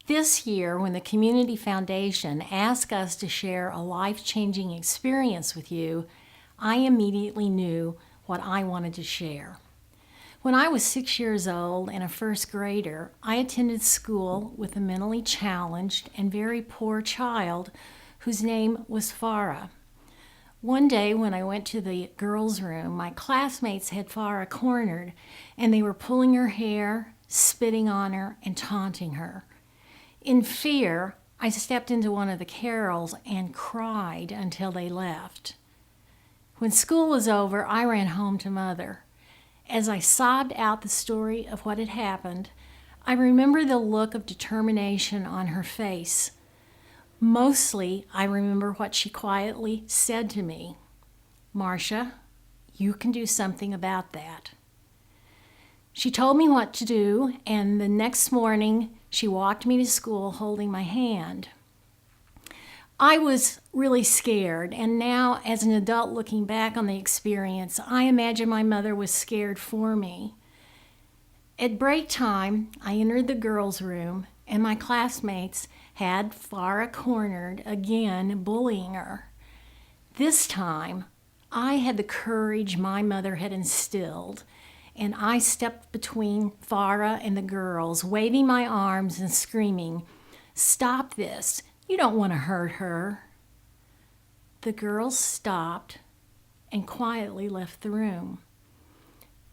This year, when the Community Foundation asked us to share a life-changing experience with you, I immediately knew what I wanted to share. When I was 6 years old and a first grader, I attended school with a mentally challenged and very poor child whose name was Farah. One day when I went to the girls' room, my classmates had Farah cornered and they were pulling her hair, spitting on her, and taunting her. In fear, I stepped into one of the carols and cried until they left. When school was over, I ran home to Mother. As I sobbed out the story of what had happened, I remember the look of determination on her face. Mostly, I remember what she quietly said to me. "Marcia, you can do something about that." She told me what to do, and the next morning, she walked me to school holding my hand. I was really scared, and now, as an adult looking back on the experience, I imagine my mother was scared for me. At break time, I entered the girls' room, and my classmates had Farah cornered again, bullying her. This time, I had the courage my mother had instilled, and I stepped between Farah and the girls, waving my arms and screaming, "Stop this! You don't want to hurt her." The girls stopped and quietly left the room.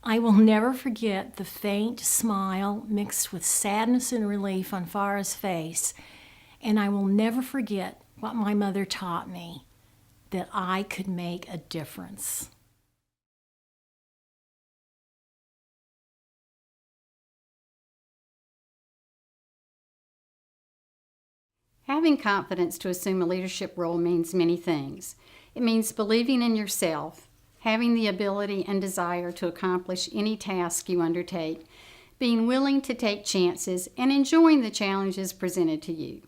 I will never forget the faint smile mixed with sadness and relief on Farah's face, and I will never forget what my mother taught me, that I could make a difference. Having confidence to assume a leadership role means many things. It means believing in yourself, having the ability and desire to accomplish any task you undertake, being willing to take chances, and enjoying the challenges presented to you.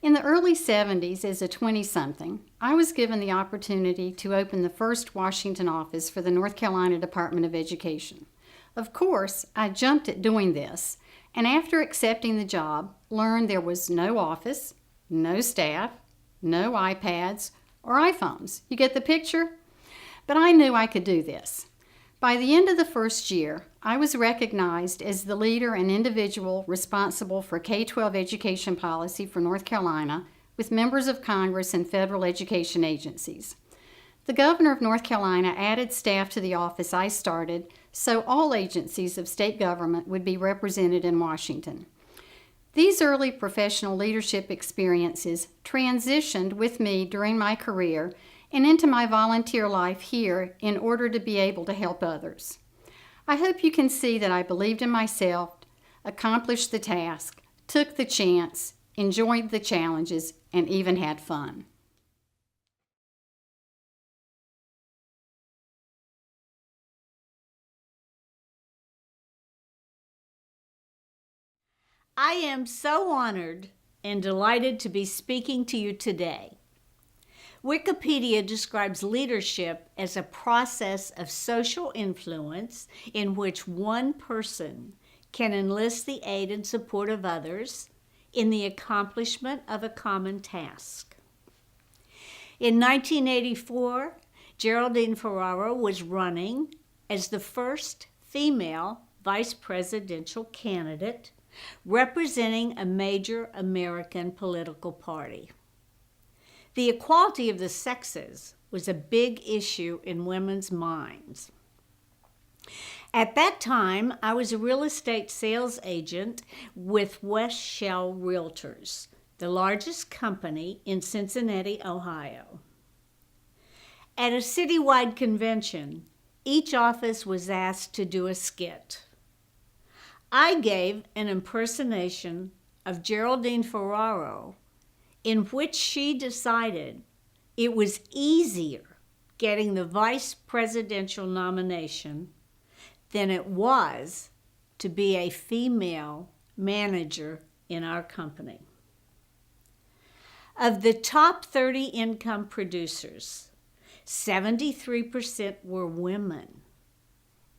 In the early 70s, as a 20-something, I was given the opportunity to open the first Washington office for the North Carolina Department of Education. Of course, I jumped at doing this, and after accepting the job, learned there was no office, no staff, no iPads or iPhones. You get the picture? But I knew I could do this. By the end of the first year, I was recognized as the leader and individual responsible for K-12 education policy for North Carolina with members of Congress and federal education agencies. The governor of North Carolina added staff to the office I started so all agencies of state government would be represented in Washington. These early professional leadership experiences transitioned with me during my career and into my volunteer life here in order to be able to help others. I hope you can see that I believed in myself, accomplished the task, took the chance, enjoyed the challenges, and even had fun. I am so honored and delighted to be speaking to you today. Wikipedia describes leadership as a process of social influence in which one person can enlist the aid and support of others in the accomplishment of a common task. In 1984, Geraldine Ferraro was running as the first female vice presidential candidate representing a major American political party. The equality of the sexes was a big issue in women's minds. At that time, I was a real estate sales agent with West Shell Realtors, the largest company in Cincinnati, Ohio. At a citywide convention, each office was asked to do a skit. I gave an impersonation of Geraldine Ferraro in which she decided it was easier getting the vice presidential nomination than it was to be a female manager in our company. Of the top 30 income producers, 73% were women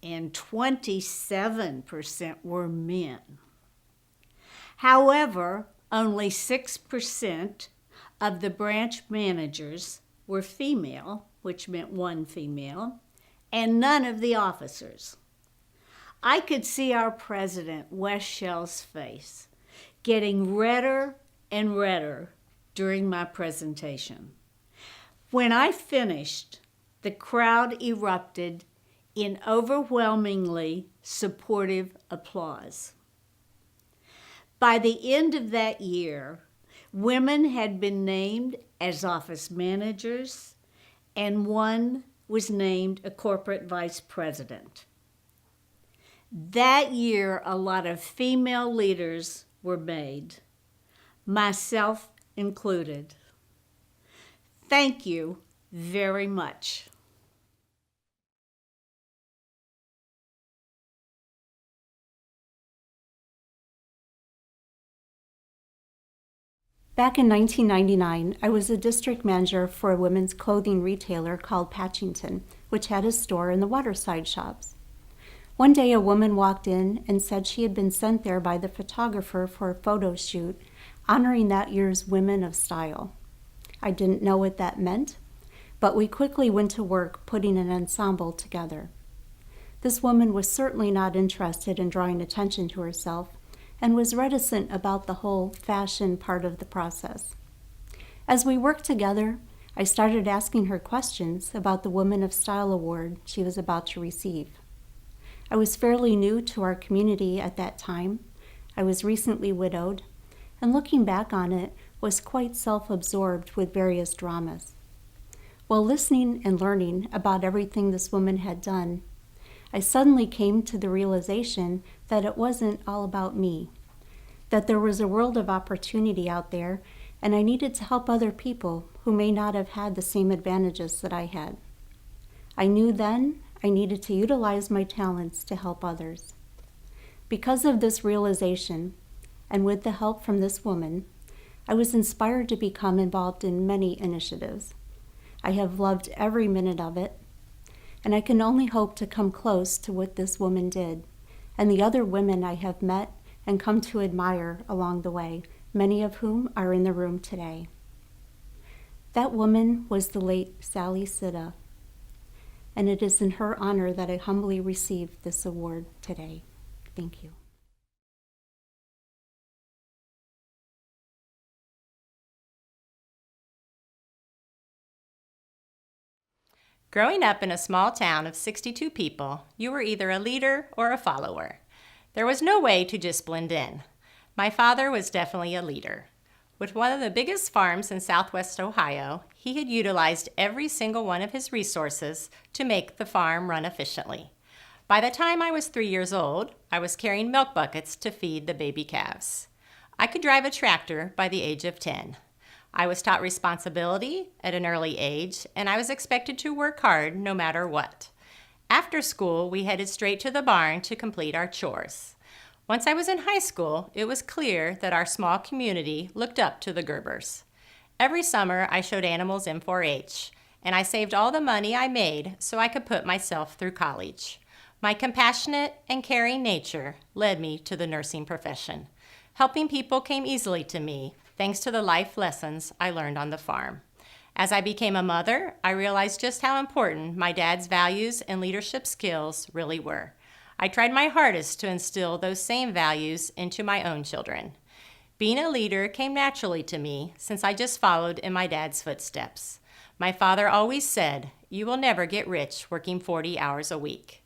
and 27% were men. However, only 6% of the branch managers were female, which meant one female, and none of the officers. I could see our president, Wes Schell's face getting redder and redder during my presentation. When I finished, the crowd erupted in overwhelmingly supportive applause. By the end of that year, women had been named as office managers, and one was named a corporate vice president. That year, a lot of female leaders were made, myself included. Thank you very much. Back in 1999, I was a district manager for a women's clothing retailer called Patchington, which had a store in the Waterside Shops. One day a woman walked in and said she had been sent there by the photographer for a photo shoot honoring that year's Women of Style. I didn't know what that meant, but we quickly went to work putting an ensemble together. This woman was certainly not interested in drawing attention to herself and was reticent about the whole fashion part of the process. As we worked together, I started asking her questions about the Women of Style award she was about to receive. I was fairly new to our community at that time. I was recently widowed, and looking back on it, was quite self-absorbed with various dramas. While listening and learning about everything this woman had done, I suddenly came to the realization that it wasn't all about me, that there was a world of opportunity out there, and I needed to help other people who may not have had the same advantages that I had. I knew then I needed to utilize my talents to help others. Because of this realization, and with the help from this woman, I was inspired to become involved in many initiatives. I have loved every minute of it, and I can only hope to come close to what this woman did, and the other women I have met and come to admire along the way, many of whom are in the room today. That woman was the late Sally Sitta, and it is in her honor that I humbly received this award today. Thank you. Growing up in a small town of 62 people, you were either a leader or a follower. There was no way to just blend in. My father was definitely a leader. With one of the biggest farms in Southwest Ohio, he had utilized every single one of his resources to make the farm run efficiently. By the time I was 3 years old, I was carrying milk buckets to feed the baby calves. I could drive a tractor by the age of 10. I was taught responsibility at an early age, and I was expected to work hard no matter what. After school, we headed straight to the barn to complete our chores. Once I was in high school, it was clear that our small community looked up to the Gerbers. Every summer, I showed animals in 4-H, and I saved all the money I made so I could put myself through college. My compassionate and caring nature led me to the nursing profession. Helping people came easily to me, thanks to the life lessons I learned on the farm. As I became a mother, I realized just how important my dad's values and leadership skills really were. I tried my hardest to instill those same values into my own children. Being a leader came naturally to me since I just followed in my dad's footsteps. My father always said, "You will never get rich working 40 hours a week."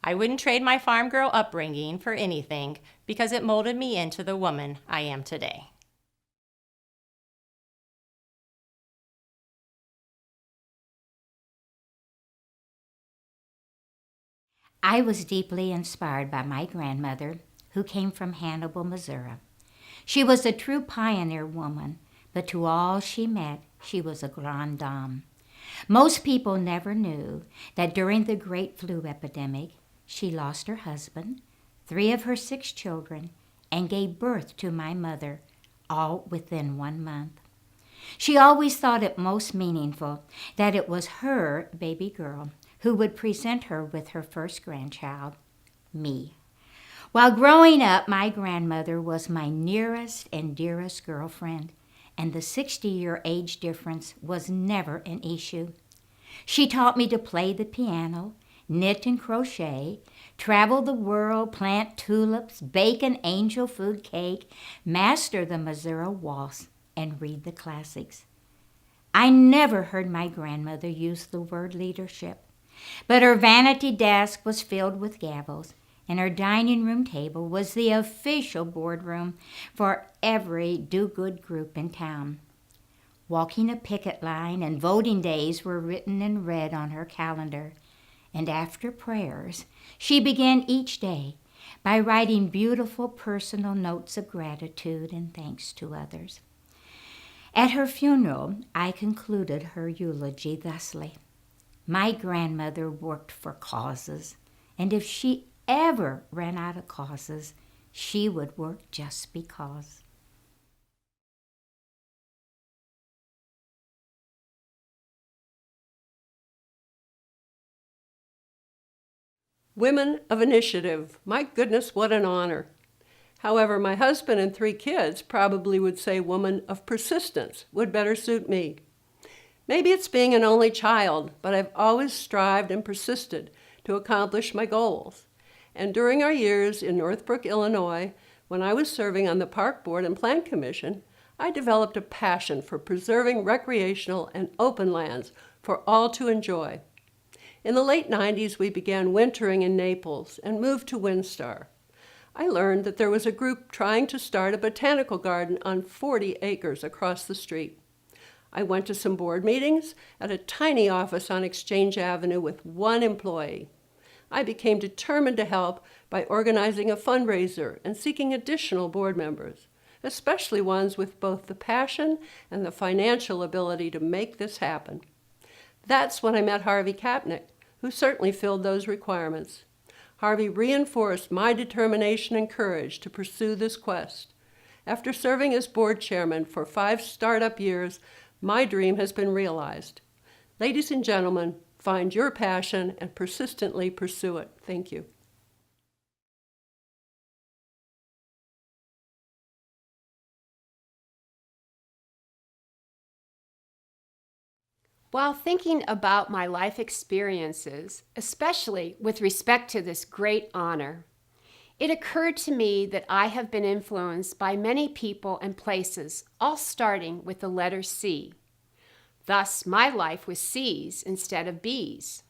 I wouldn't trade my farm girl upbringing for anything because it molded me into the woman I am today. I was deeply inspired by my grandmother, who came from Hannibal, Missouri. She was a true pioneer woman, but to all she met, she was a grande dame. Most people never knew that during the Great Flu epidemic, she lost her husband, 3 of her 6 children, and gave birth to my mother, all within 1 month. She always thought it most meaningful that it was her baby girl who would present her with her first grandchild, me. While growing up, my grandmother was my nearest and dearest girlfriend, and the 60-year age difference was never an issue. She taught me to play the piano, knit and crochet, travel the world, plant tulips, bake an angel food cake, master the Missouri waltz, and read the classics. I never heard my grandmother use the word leadership, but her vanity desk was filled with gavels, and her dining room table was the official boardroom for every do-good group in town. Walking a picket line and voting days were written and read on her calendar, and after prayers, she began each day by writing beautiful personal notes of gratitude and thanks to others. At her funeral, I concluded her eulogy thusly. My grandmother worked for causes, and if she ever ran out of causes, she would work just because. Women of Initiative. My goodness, what an honor. However, my husband and 3 kids probably would say woman of persistence would better suit me. Maybe it's being an only child, but I've always strived and persisted to accomplish my goals. And during our years in Northbrook, Illinois, when I was serving on the Park Board and Plan Commission, I developed a passion for preserving recreational and open lands for all to enjoy. In the late 90s, we began wintering in Naples and moved to WinStar. I learned that there was a group trying to start a botanical garden on 40 acres across the street. I went to some board meetings at a tiny office on Exchange Avenue with 1 employee. I became determined to help by organizing a fundraiser and seeking additional board members, especially ones with both the passion and the financial ability to make this happen. That's when I met Harvey Kapnick, who certainly filled those requirements. Harvey reinforced my determination and courage to pursue this quest. After serving as board chairman for 5 startup years, my dream has been realized. Ladies and gentlemen, find your passion and persistently pursue it. Thank you. While thinking about my life experiences, especially with respect to this great honor, it occurred to me that I have been influenced by many people and places, all starting with the letter C. Thus, my life was C's instead of B's.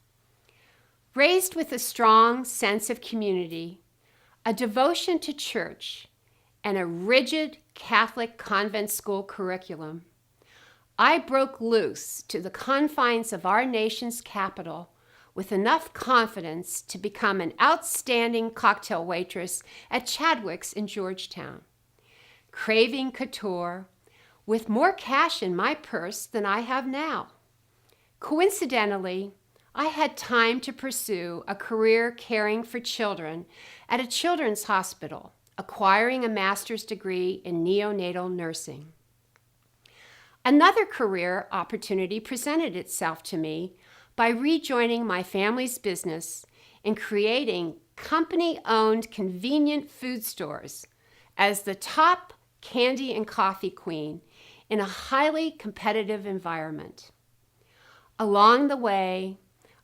Raised with a strong sense of community, a devotion to church, and a rigid Catholic convent school curriculum, I broke loose to the confines of our nation's capital with enough confidence to become an outstanding cocktail waitress at Chadwick's in Georgetown, craving couture with more cash in my purse than I have now. Coincidentally, I had time to pursue a career caring for children at a children's hospital, acquiring a master's degree in neonatal nursing. Another career opportunity presented itself to me by rejoining my family's business and creating company-owned convenient food stores as the top candy and coffee queen in a highly competitive environment. Along the way,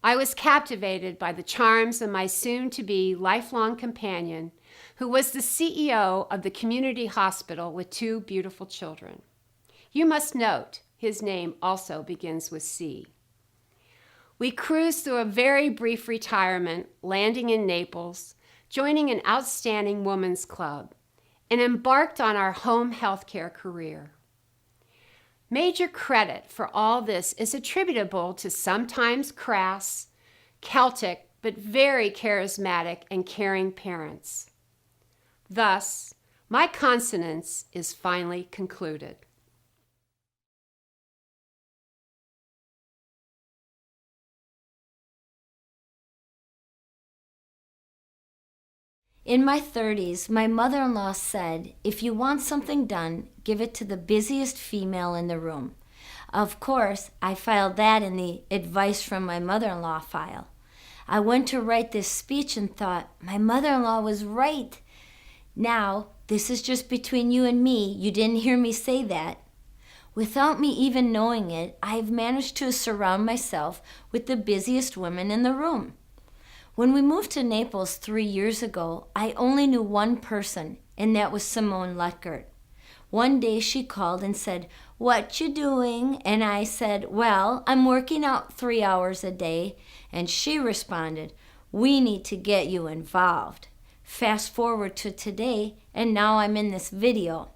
I was captivated by the charms of my soon-to-be lifelong companion, who was the CEO of the community hospital with 2 beautiful children. You must note, his name also begins with C. We cruised through a very brief retirement, landing in Naples, joining an outstanding women's club, and embarked on our home healthcare career. Major credit for all this is attributable to sometimes crass, Celtic, but very charismatic and caring parents. Thus, my consonance is finally concluded. In my 30s, my mother-in-law said, if you want something done, give it to the busiest female in the room. Of course, I filed that in the advice from my mother-in-law file. I went to write this speech and thought, my mother-in-law was right. Now, this is just between you and me. You didn't hear me say that. Without me even knowing it, I have managed to surround myself with the busiest women in the room. When we moved to Naples 3 years ago, I only knew one person, and that was Simone Lutgert. One day she called and said, "What you doing?" And I said, "Well, I'm working out 3 hours a day." And she responded, "We need to get you involved." Fast forward to today, and now I'm in this video.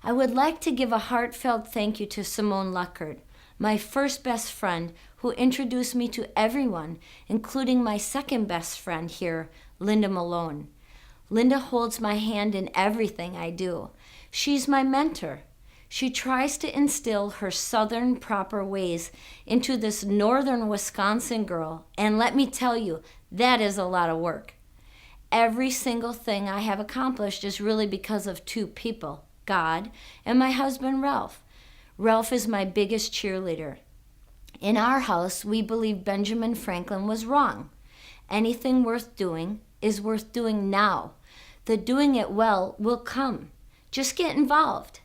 I would like to give a heartfelt thank you to Simone Lutgert, my first best friend who introduced me to everyone, including my second best friend here, Linda Malone. Linda holds my hand in everything I do. She's my mentor. She tries to instill her southern proper ways into this northern Wisconsin girl, and let me tell you, that is a lot of work. Every single thing I have accomplished is really because of two people, God and my husband, Ralph. Ralph is my biggest cheerleader. In our house, we believe Benjamin Franklin was wrong. Anything worth doing is worth doing now. The doing it well will come. Just get involved.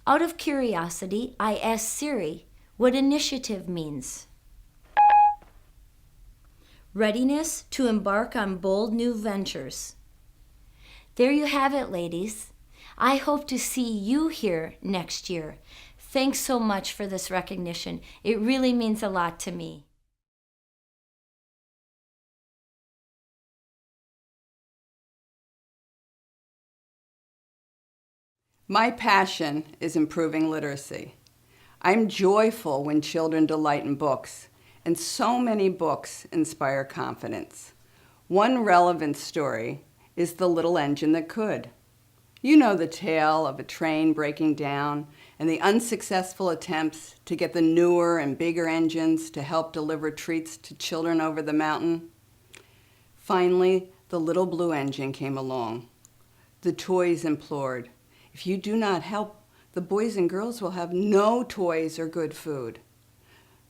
Out of curiosity, I asked Siri what initiative means. Readiness to embark on bold new ventures. There you have it, ladies. I hope to see you here next year. Thanks so much for this recognition. It really means a lot to me. My passion is improving literacy. I'm joyful when children delight in books, and so many books inspire confidence. One relevant story is The Little Engine That Could. You know the tale of a train breaking down and the unsuccessful attempts to get the newer and bigger engines to help deliver treats to children over the mountain. Finally, the little blue engine came along. The toys implored, "If you do not help, the boys and girls will have no toys or good food."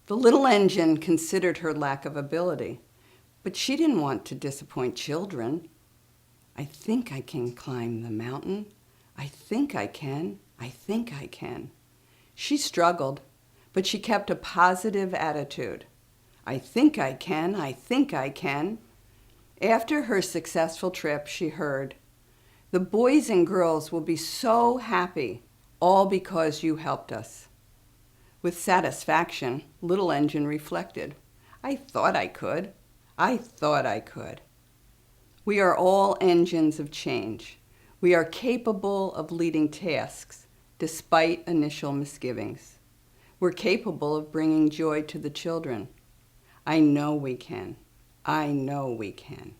The little engine considered her lack of ability, but she didn't want to disappoint children. "I think I can climb the mountain. I think I can. I think I can." She struggled, but she kept a positive attitude. "I think I can. I think I can." After her successful trip, she heard, "The boys and girls will be so happy, all because you helped us." With satisfaction, Little Engine reflected, "I thought I could. I thought I could." We are all engines of change. We are capable of leading tasks despite initial misgivings. We're capable of bringing joy to the children. I know we can. I know we can.